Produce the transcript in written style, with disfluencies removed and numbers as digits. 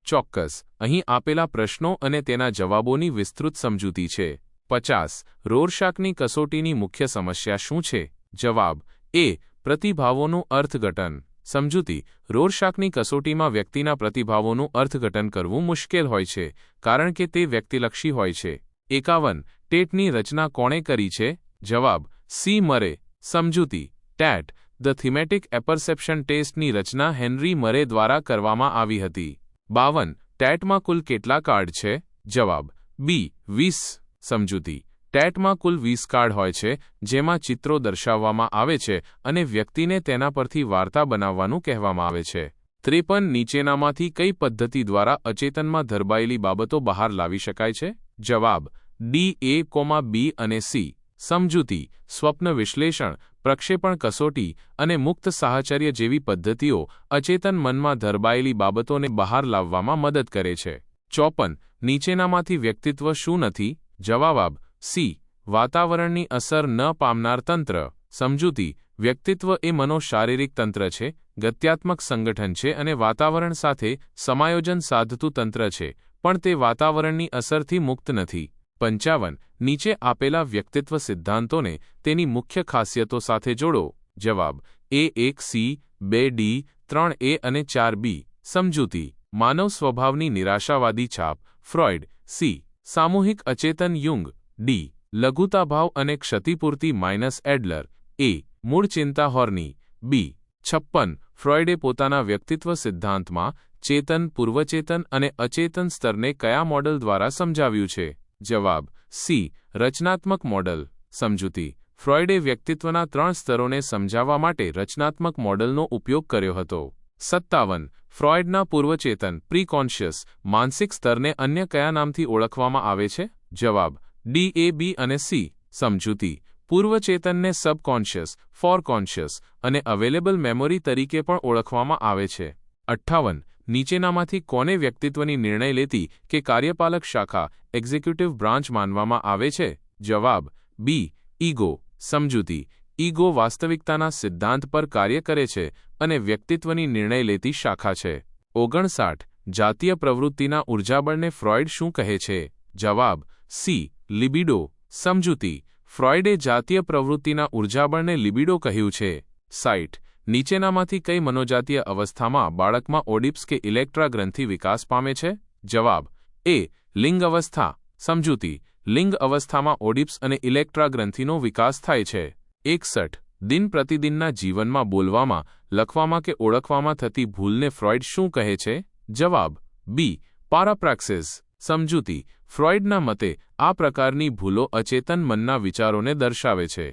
ચોક્કસ. અહીં આપેલા પ્રશ્નો અને તેના જવાબોની વિસ્તૃત સમજૂતી છે. 50. રોરશાકની કસોટીની મુખ્ય સમસ્યા શું છે? જવાબ એ. પ્રતિભાવોનું અર્થઘટન. સમજૂતી. રોરશાકની કસોટીમાં વ્યક્તિના પ્રતિભાવોનું અર્થઘટન કરવું મુશ્કેલ હોય છે કારણ કે તે વ્યક્તિલક્ષી હોય છે. 51. ટેટની રચના કોણે કરી છે? જવાબ સી. મરે. સમજૂતી. ટેટ ધ થીમેટિક એપરસેપ્શન ટેસ્ટની રચના હેનરી મરે દ્વારા કરવામાં આવી હતી. 52. ટેટમાં કુલ કેટલા કાર્ડ છે? જવાબ બી. 20. સમજૂતી. ટેટમાં કુલ 20 કાર્ડ હોય છે જેમાં ચિત્રો દર્શાવવામાં આવે છે અને વ્યક્તિને તેના પરથી વાર્તા બનાવવાનું કહેવામાં આવે છે. 53. નીચેનામાંથી કઈ પદ્ધતિ દ્વારા અચેતનમાં ધરબાયેલી બાબતો બહાર લાવી શકાય છે? જવાબ ડી. A, B અને C. સમજૂતી. સ્વપ્ન વિશ્લેષણ, પ્રક્ષેપણ કસોટી અને મુક્ત સાહચર્ય જેવી પદ્ધતિઓ અચેતન મનમાં ધરબાયેલી બાબતોને બહાર લાવવામાં મદદ કરે છે. 54. નીચેનામાંથી વ્યક્તિત્વ શું નથી? જવાબ સી. વાતાવરણની અસર ન પામનાર તંત્ર. સમજૂતી. વ્યક્તિત્વ એ મનોશારીરિક તંત્ર છે, ગત્યાત્મક સંગઠન છે અને વાતાવરણ સાથે સમાયોજન સાધતું તંત્ર છે, પણ તે વાતાવરણની અસરથી મુક્ત નથી. 55. નીચે આપેલા વ્યક્તિત્વ સિદ્ધાંતોને તેની મુખ્ય ખાસિયતો સાથે જોડો. જવાબ એ. 1C, 2D, 3A અને 4B. સમજૂતી. માનવ સ્વભાવની નિરાશાવાદી છાપ. ફ્રોઇડ. સી. સામૂહિક અચેતન યુંગ. ડી. લઘુતાભાવ અને ક્ષતિપૂર્તિ એડલર. એ. મૂળ ચિંતા હોર્ની. બી. 56. ફ્રોઇડે પોતાના વ્યક્તિત્વ સિદ્ધાંતમાં ચેતન, પૂર્વચેતન અને અચેતન સ્તરને કયા મોડલ દ્વારા સમજાવ્યું છે? જવાબ સી. રચનાત્મક મોડલ. સમજૂતી. ફ્રોઇડે વ્યક્તિત્વના 3 સ્તરોને સમજાવવા માટે રચનાત્મક મોડલનો ઉપયોગ કર્યો હતો. 57. ફ્રોઇડના પૂર્વચેતન પ્રીકોન્શિયસ માનસિક સ્તરને અન્ય કયા નામથી ઓળખવામાં આવે છે? જવાબ ડી. A, B અને C. સમજૂતી. પૂર્વચેતનને સબકોન્શિયસ, ફોરકોન્શિયસ અને અવેલેબલ મેમરી તરીકે પણ ઓળખવામાં આવે છે. 58. નીચેનામાંથી કોને વ્યક્તિત્વની નિર્ણય લેતી કે કાર્યપાલક શાખા એક્ઝિક્યુટિવ બ્રાન્ચ માનવામાં આવે છે? જવાબ બી. ઈગો. સમજૂતી. ઈગો વાસ્તવિકતાના સિદ્ધાંત પર કાર્ય કરે છે અને વ્યક્તિત્વની નિર્ણય લેતી શાખા છે. 59. જાતીય પ્રવૃત્તિના ઉર્જાબળને ફ્રોઇડ શું કહે છે? જવાબ સી. લિબિડો. સમજૂતી. ફ્રોઇડે જાતીય પ્રવૃત્તિના ઉર્જાબળને લિબિડો કહ્યું છે. 60. નીચેનામાંથી કઈ મનોજાતીય અવસ્થામાં બાળકમાં ઓડિપ્સ કે ઇલેક્ટ્રા ગ્રંથિ વિકાસ પામે છે? જવાબ એ. લિંગ અવસ્થા. સમજૂતી. લિંગ અવસ્થામાં ઓડિપ્સ અને ઇલેક્ટ્રા ગ્રંથિનો વિકાસ થાય છે. 61. દિન પ્રતિદિનના જીવનમાં બોલવામાં, લખવામાં કે ઓળખવામાં થતી ભૂલને ફ્રોઇડ શું કહે છે? જવાબ બી. પારાપ્રાક્સિસ. સમજૂતી. ફ્રોઇડના મતે આ પ્રકારની ભૂલો અચેતન મનના વિચારોને દર્શાવે છે.